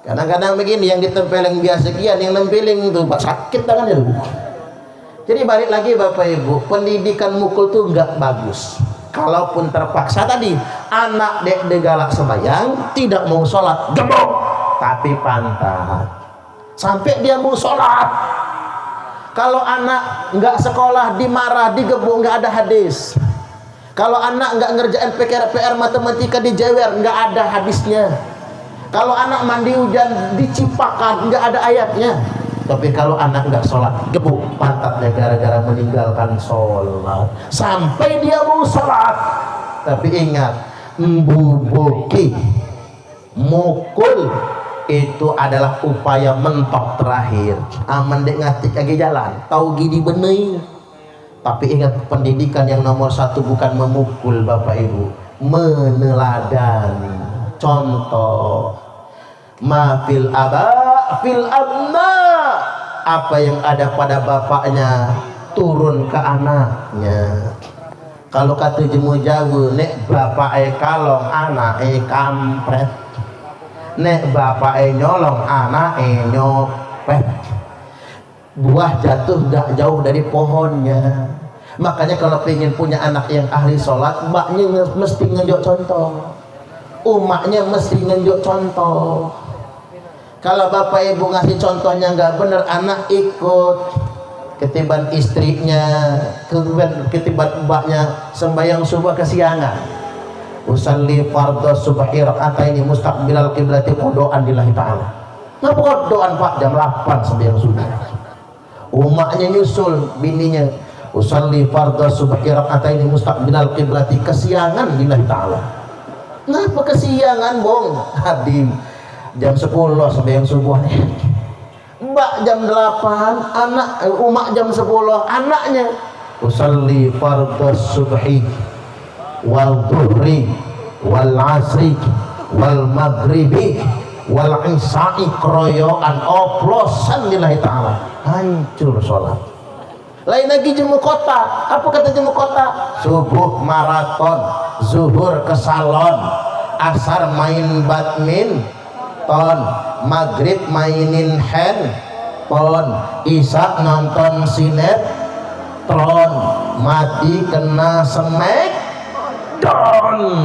Kadang-kadang begini, yang ditempelin biasa sekian, yang nempeling itu Pak sakit tangannya tuh. Jadi balik lagi Bapak Ibu, pendidikan mukul tuh nggak bagus. Kalaupun terpaksa tadi, anak dek galak sembahyang, tidak mau sholat, gebuk, tapi pantat sampai dia mau sholat. Kalau anak nggak sekolah dimarah, digebuk, nggak ada hadis. Kalau anak nggak ngerjain PR matematika dijewer, nggak ada hadisnya. Kalau anak mandi hujan dicipakan, nggak ada ayatnya. Tapi kalau anak nggak sholat, gebuk pantatnya gara-gara meninggalkan sholat sampai dia mau sholat. Tapi ingat, mbubuki mukul itu adalah upaya mentok terakhir. Aman dek ngatik lagi jalan, tahu gini bener. Tapi ingat, pendidikan yang nomor 1 bukan memukul Bapak Ibu, meneladani. Contoh, ma fil aba fil abna, apa yang ada pada bapaknya turun ke anaknya. Kalau kata jemu Jawa, nek bapak kalong anak kampret, nek bapak nyolong anak nyopet. Buah jatuh gak jauh dari pohonnya. Makanya kalau pengen punya anak yang ahli sholat, mbaknya mesti ngenjok contoh, umaknya mesti ngenjok contoh. Kalau bapak ibu ngasih contohnya nggak bener, anak ikut. Ketiban istrinya, ketiban mbaknya sembahyang subuh kesiangan, usalli fardhu subhi raka'ataini mustaqbilal qiblati qudaan lillahi ta'ala. Ngapa qudaan Pak? Jam 8 sembahyang subuh. Umaknya nyusul bininya, usalli fardhu subhi raka'ataini mustaqbilal qiblati, kesiangan lillahi ta'ala. Ngapa kesiangan, Bong? Hadim jam 10 sembahyang subuh nih. Mbak jam 8, anak umak jam 10, anaknya usalli fardhu subhi wal dhuhri wal asri wal maghribi wal isya'i kroyoan oplosan lillahi ta'ala. Hancur sholat. Lain lagi jemu kota. Apa kata jemu kota? Subuh maraton, zuhur ke salon, asar main badminton, maghrib mainin handphone, isya nonton sinetron, mati kena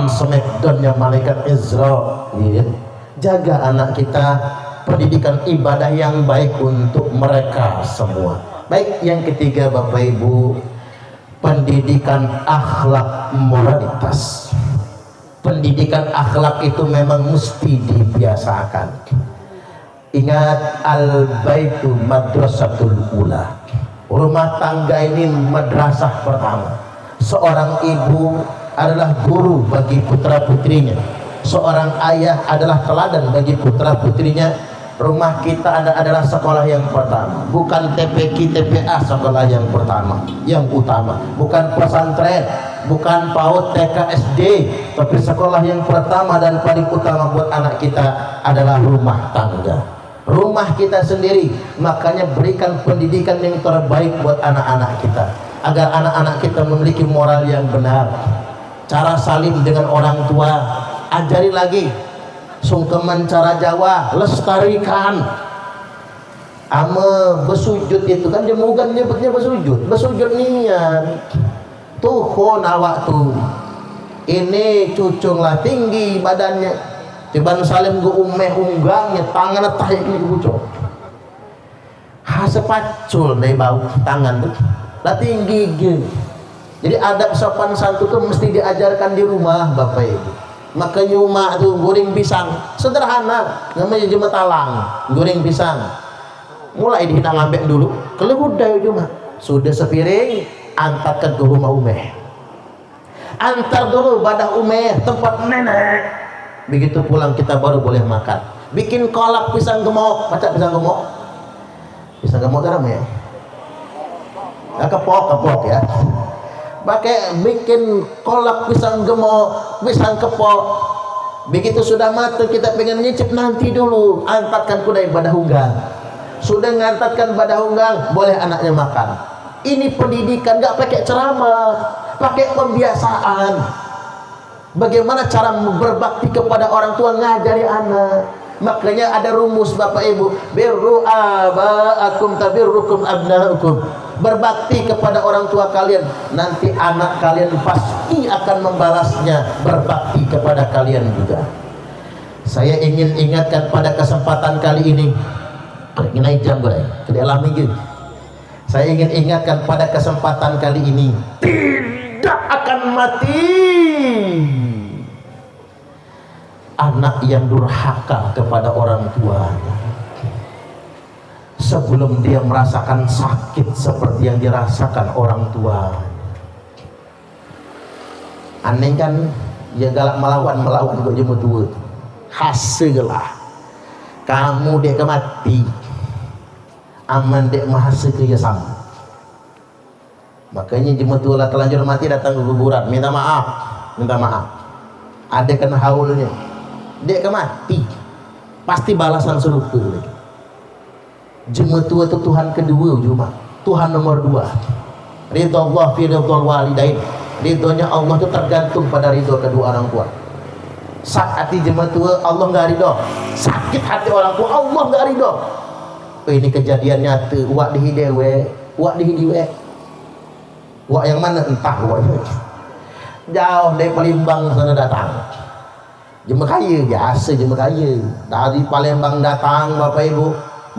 smackdownnya malaikat Israel. Jaga anak kita, pendidikan ibadah yang baik untuk mereka semua. Baik, yang ketiga Bapak Ibu, pendidikan akhlak moralitas. Pendidikan akhlak itu memang mesti dibiasakan. Ingat, al-baitu madrasatul ula. Rumah tangga ini madrasah pertama. Seorang ibu adalah guru bagi putra putrinya. Seorang ayah adalah teladan bagi putra putrinya. Rumah kita adalah sekolah yang pertama, bukan TPQ TPA sekolah yang pertama, yang utama, bukan pesantren, bukan PAUD TK SD, tapi sekolah yang pertama dan paling utama buat anak kita adalah rumah tangga, rumah kita sendiri. Makanya berikan pendidikan yang terbaik buat anak-anak kita, agar anak-anak kita memiliki moral yang benar, cara salim dengan orang tua, ajari lagi sungkeman cara Jawa, lestarikan. Ame bersujud itu kan jemugan nyebutnya bersujud nian tuhun awak tuh ini cucunglah tinggi badannya, tiban salim gue unggangnya tangan tahi ini bucok sepacul dari bau tangan tuh lah tinggi gitu. Jadi adab sopan santun tuh mesti diajarkan di rumah Bapak Ibu. Makanya umak tuh goreng pisang sederhana, namanya cuma talang goreng pisang. Mulai dihidang ambek dulu, kalau udah cuma sudah sepiring, antarkan ke rumah umeh, antar dulu badah umeh tempat nenek. Begitu pulang kita baru boleh makan. Bikin kolak pisang gemok, baca pisang gemok garam ya, kepok ya. Pakai bikin kolak pisang gemok, pisang kepok. Begitu sudah matang kita pengen nyicip, nanti dulu antarkan kuda ibadah unggang. Sudah ngantarkan ibadah unggang, boleh anaknya makan. Ini pendidikan, nggak pakai ceramah, pakai pembiasaan. Bagaimana cara berbakti kepada orang tua, ngajari anak. Makanya ada rumus Bapak Ibu, birru abaakum tabirrukum abnaukum. Berbakti kepada orang tua kalian, nanti anak kalian pasti akan membalasnya berbakti kepada kalian juga. Saya ingin ingatkan pada kesempatan kali ini, saya ingin ingatkan pada kesempatan kali ini, tidak akan mati anak yang durhaka kepada orang tuanya sebelum dia merasakan sakit seperti yang dirasakan orang tua. Aneh kan, ya galak melawan kok jemu tua. Hasillah kamu dek mati, aman dek mahasiswa ke sama. Makanya jemu tua lah terlanjur mati datang ke kuburan, minta maaf. Ada kan haulnya, dek mati, pasti balasan serupa lagi. Jemaah tua itu Tuhan kedua cuma Tuhan nomor 2. Ridha Allah fi ridha walidain, ridhonya Allah itu tergantung pada ridho kedua orang tua. Sak hati jemaah tua Allah nggak ridho, sakit hati orang tua Allah nggak ridho. Ini kejadian nyata. Wak dihidewe, wak dihidewe. Wak yang mana entah wak. Jauh dari Palembang sana datang. Jemaah kaya biasa, jemaah kaya dari Palembang datang Bapak Ibu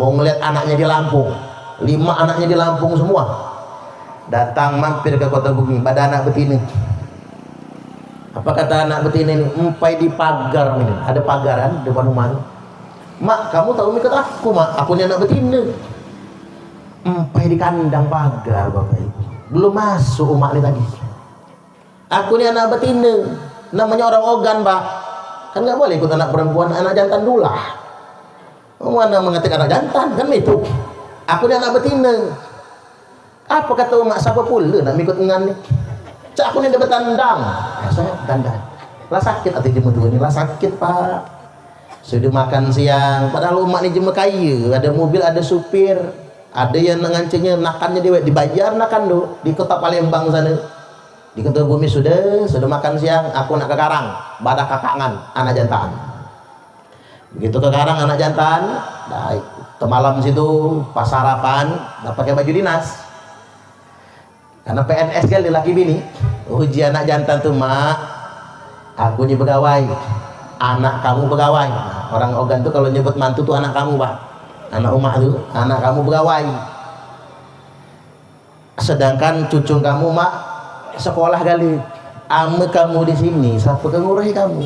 mau ngeliat anaknya di Lampung. 5 anaknya di Lampung semua. Datang mampir ke Kota Bumi pada anak betina. Apa kata anak betina ini? Empai di pagar ini. Ada pagaran depan rumah. Mak, kamu tahu mikut aku, mak. Aku ini anak betina. Empai di kandang pagar, Bapak Ibu. Belum masuk umak ini tadi. Aku ini anak betina. Namanya orang ogan, Pak. Kan nggak boleh ikut anak perempuan, anak jantan dulu lah. Mana mengetik anak jantan, kan itu. Aku ini anak betina. Apa kata umak siapa pula nak ikut dengan ni? Cak aku ni dapat tandang. Saya tandang. Lah sakit hati jemaah dua ni, lah sakit Pak. Sudah makan siang. Padahal umak ni jemaah kaya, ada mobil, ada supir, ada yang ngancingnya nakannya dibayar nakan do di Kota Palembang sana. Di Kota Bumi sudah makan siang. Aku nak ke Karang, badak kakangan anak jantan. Begitu ke Karang anak jantan, dah ke malam situ pas sarapan, dah pakai baju dinas. Karena PNS kali laki bini, uji anak jantan tuh mak, aku ni pegawai, anak kamu pegawai. Nah, orang ogan tuh kalau nyebut mantu tuh anak kamu Pak, anak umak tuh anak kamu pegawai. Sedangkan cucu kamu mak sekolah kali, ame kamu di sini, siapa ngurusi kamu?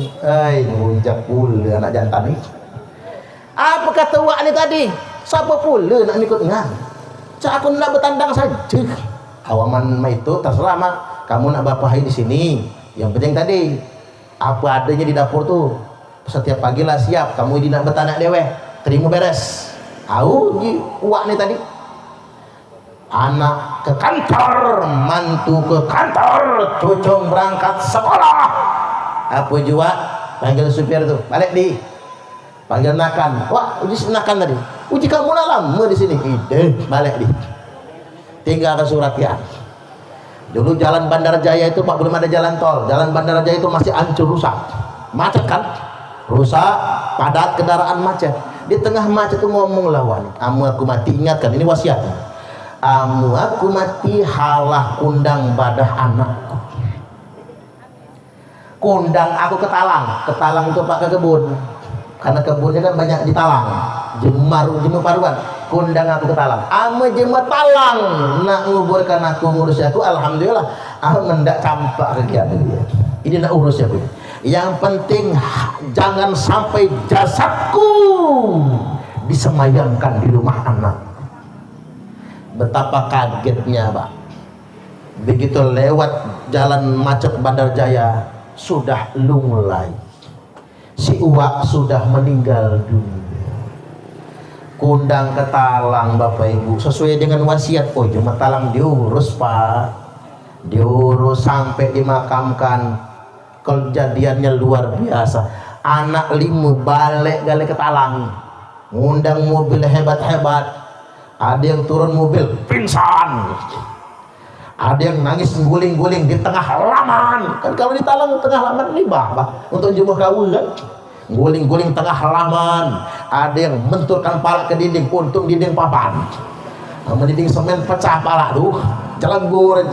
Nguncak pula anak jantan ni. Apa kata wak ni tadi? Siapa pula nak ikut ngan? Cak aku nak bertandang saja. Awaman itu terserah mak, kamu nak bapahi di sini. Yang penting tadi apa adanya di dapur tuh setiap pagi lah siap. Kamu ini nak betanak dewe, terima beres. Au uak ni tadi. Anak ke kantor, mantu ke kantor, cucu berangkat sekolah. Apa jua panggil supir tuh, balik di. Panggil nakan. Wah, uji nakan tadi. Uji kamu nak lama di sini. Ide, balik di. Tinggal ke Surakian. Dulu jalan Bandar Jaya itu Pak belum ada jalan tol. Jalan Bandar Jaya itu masih hancur rusak. Macet kan? Rusak, padat kendaraan macet. Di tengah macet itu ngomong lawan. Amu aku mati, ingatkan ini wasiat. Amu aku mati halah kundang badah anakku. Kundang aku ke talang. Ke talang itu Pak ke kebun. Karena kebunnya kan banyak di talang. Jemar paruan. Kundang aku ke talang. Ame jemah talang nak nguburkan aku ngurus aku. Alhamdulillah aku mendak campak kegiatan dia. Ini nak urus aku. Yang penting jangan sampai jasadku disemayamkan di rumah anak. Betapa kagetnya Pak. Begitu lewat jalan macet Bandar Jaya sudah lunglai. Si uak sudah meninggal dunia. Kundang ke talang Bapak Ibu sesuai dengan wasiat. Oh cuma talang diurus Pak, diurus sampai dimakamkan. Kejadiannya luar biasa. Anak 5 balik gali ke talang, ngundang mobil hebat-hebat. Ada yang turun mobil pingsan, ada yang nangis guling-guling di tengah halaman. Kan kalau di talang tengah halaman libah Pak untuk jumlah kawin kan. Guling-guling tengah halaman. Ada yang menturkan pala ke dinding, untung dinding papan. Sama dinding semen pecah pala tuh. Jelenggur.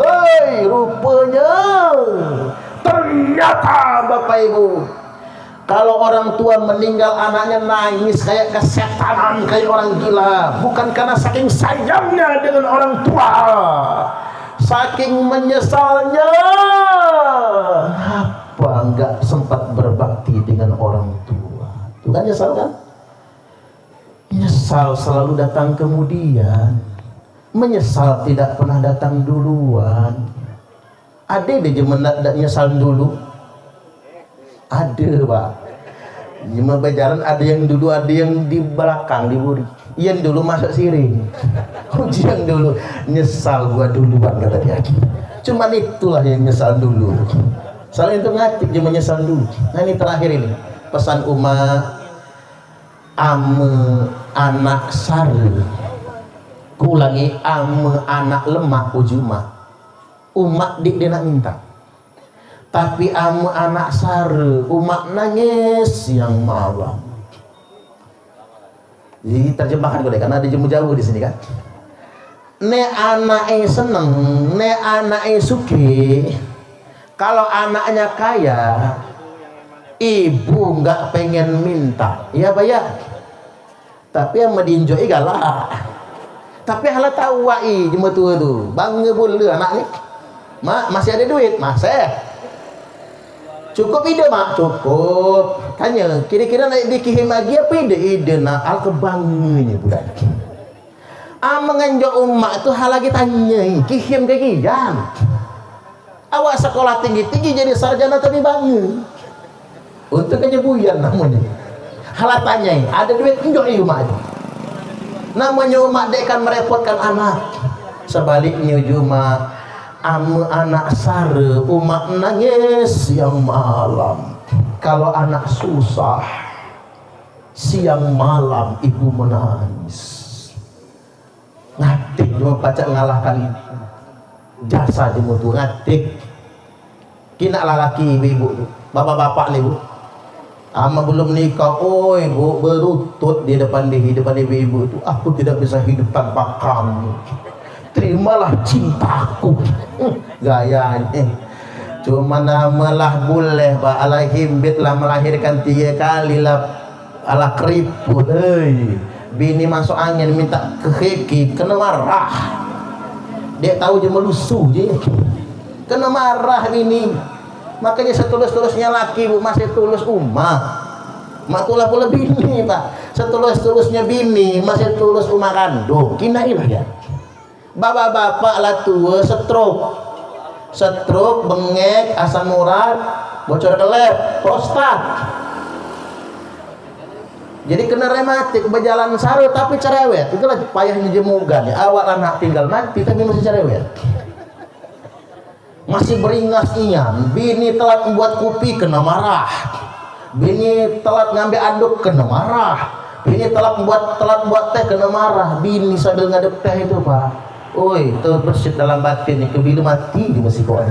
Hei, rupanya ternyata Bapak Ibu, kalau orang tua meninggal anaknya nangis kayak kesetanan, kayak orang gila, bukan karena saking sayangnya dengan orang tua, saking menyesalnya. Apa enggak sempat berbakti dengan orang tua? Itu kan nyesal kan? Nyesal selalu datang kemudian, menyesal tidak pernah datang duluan. Ada deh nyesal dulu. Ada Pak. Cuma berjalan ada yang dulu, ada yang di belakang diburi. Yang dulu masuk siring. Yang dulu nyesal gua duluan kata dia. Cuman itulah yang nyesal dulu. Selain itu ngatik dia menyesal dulu. Nah ini terakhir ini pesan umat. Ame anak sari. Kulangi ame anak lemah ujuma. umat dia nak minta. Tapi anak sare umat nangis siang malam. Jadi terjemahkan gue deh, karena ada jauh di sini kan. Ne anaknya seneng, ne anaknya suki. Kalau anaknya kaya, ibu nggak pengen minta, ya bayar. Tapi yang medinjoi galak. Tapi hala tahu wai cuma tu bangga boleh anak ni. Mak masih ada duit, masih. Cukup ide mak, cukup. Tanya, kira-kira naik dikihim lagi apa ide nak al kebangganya budak. Menganjak umat tu hal lagi tanya, kihim ke kian. Awak sekolah tinggi-tinggi jadi sarjana tapi bangga. Untuk kenyebuyan namanya. Hal tanya, ada duit enjok umat. Namanya umat dek kan merepotkan anak. Sebaliknya cuma anak sare umat nangis siang malam. Kalau anak susah siang malam ibu menangis. Ngatik cuma baca ngalahkan jasa jemu tu ngatik. Kina lalaki ibu bapak-bapak ni bu. Ama belum nikah, oi bu berutut di depan ibu itu. Aku tidak bisa hidup tanpa kamu. Terimalah cintaku. Gayanya. Cuma namalah boleh pak ala himbit lah melahirkan 3 kali lah ala keriput. Bini masuk angin minta kekeki kena marah. Dia tahu je melusuh je. Kena marah bini. Makanya setulus-tulusnya laki bu masih tulus umat. Matulah pula bini pak. Setulus-tulusnya bini masih tulus umat kandung. Kinailah ya. Bapak-bapak lah tua stroke, bengek, asam urat, bocor kelep, prostat. Jadi kena rematik, berjalan saru tapi cerewet. Itulah payahnya jemugan ya. Awak anak tinggal mati tapi masih cerewet. Masih beringas ian. Bini telat membuat kopi kena marah. Bini telat ngambil aduk kena marah. Bini telat buat teh kena marah. Bini sambil ngadep teh itu pak. Oi, terbersit dalam batin ni kebila mati di masih kau.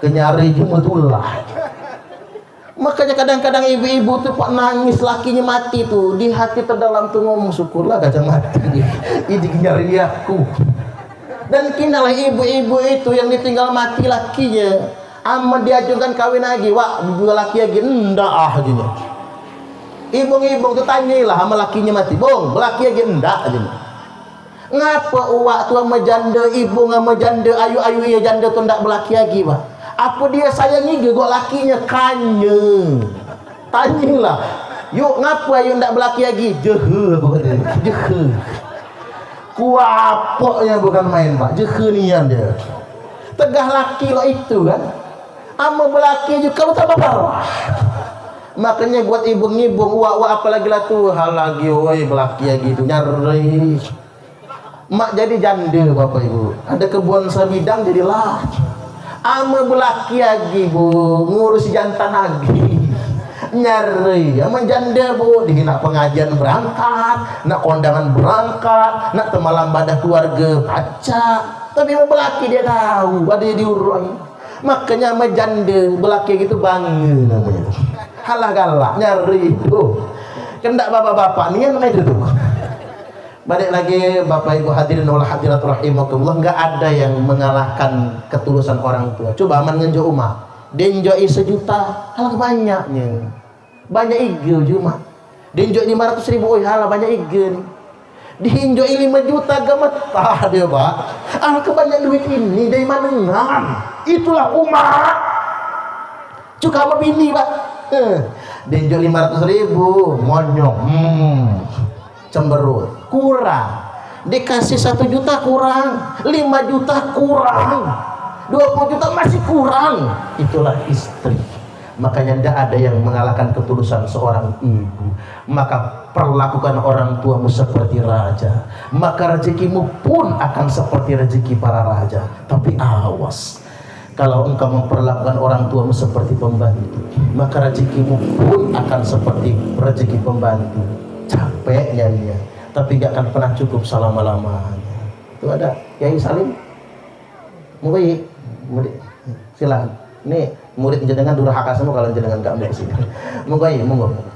Kenyari cuma tulah. Makanya kadang-kadang ibu-ibu tu pak nangis lakinya mati tu di hati terdalam tu ngomong syukurlah gajah mati. Ini kenyari aku. Dan kinalah ibu-ibu itu yang ditinggal mati lakinya. Ama diajukan kawin lagi, wak dua laki lagi enggak gini. Ibu-ibu tu tanyalah sama lakinya mati, bong, laki lagi enggak gini. Ngapa uwak tu sama janda ibu sama janda ayu-ayu ya janda tu ndak berlaki lagi pak? Apa dia sayangi juga lakinya kanya? Tanyalah. Yuk ngapa ayu ndak berlaki lagi? Jehe kuapoknya bukan main pak. Jehe nian dia. Tegah laki lo itu kan. Ama berlaki juga kalau tak apa-apa. Makanya buat ibu-ibu uwak apalagi lah tu hal lagi oi berlaki lagi tu nyari. Mak jadi janda bapak ibu. Ada kebun sebidang jadilah. Ama belaki lagi bu. Ngurus jantan lagi. Nyari. Ama janda bu. Nak pengajian berangkat. Nak kondangan berangkat. Nak temalam badah keluarga baca. Tapi ama belaki dia tahu. Ada yang diurang. Makanya ama janda belaki gitu bangga namanya. Halah galak. Nyari itu. Kendak bapak-bapak ni yang namanya itu tuh. Balik lagi Bapak Ibu hadirin wal hadirat rahimakumullah, enggak ada yang mengalahkan ketulusan orang tua. Coba aman ngenjo umat. Denjoi 1 juta, halah banyaknya. Banyak ige cuma. Denjoi 500.000 oi halah banyak ige nih. Dihinjoi 5 juta gemetah dia, Pak. Kebanyak duit ini dari mana ngam? Itulah umat. Cuka sama bini, Pak. Denjoi 500.000, monyong. Cemberut kurang, dikasih 1 juta kurang, 5 juta kurang, 20 juta masih kurang. Itulah istri. Makanya tidak ada yang mengalahkan ketulusan seorang ibu. Maka perlakukan orang tuamu seperti raja, maka rezekimu pun akan seperti rezeki para raja. Tapi awas, kalau engkau memperlakukan orang tuamu seperti pembantu, maka rezekimu pun akan seperti rezeki pembantu. Capek nyarinya, tapi gak akan pernah cukup selama-lamanya. Itu ada Kiai Salim. Monggo murid silakan. Ini murid jenengan durhaka semua kalau jenengan enggak mau ke sini. Monggo.